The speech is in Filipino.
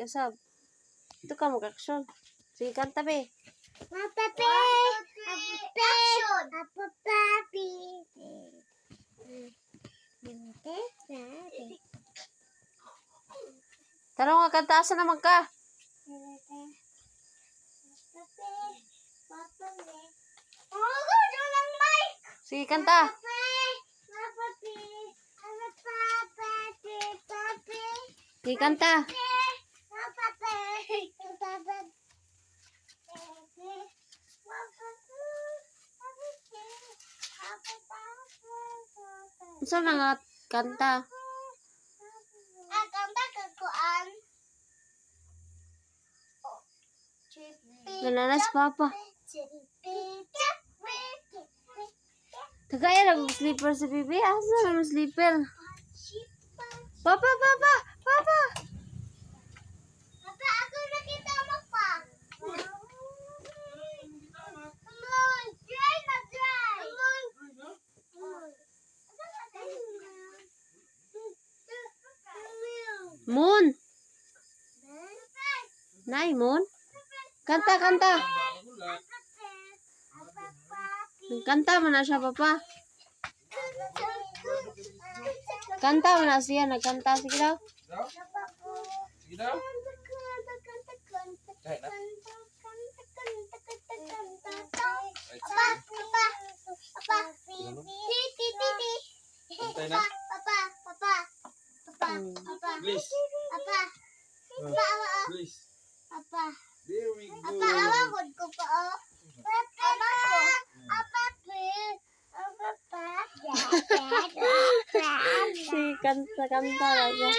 usab. Ito ka mag-action. Sige, kanta be. Papi! Action! Papi! Tara nga, kanta. Asa naman ka? Sige, kanta. Sige, kanta. Saan na nga kanta? Kanta kakuan. Nananas papa. Tagaya lang sleeper si Bibi. Asa naman sleeper? Papa, papa, papa. Papa, ako nakita mo pa. Come on, dry na dry. Moon. Nay, Moon. Kanta, kanta. Kanta mo na siya, papa. Kanta mo na siya. Nagkanta. Sige daw. Sige daw. Antay na. Please. Please. There we go. Si kanta, kanta na siya.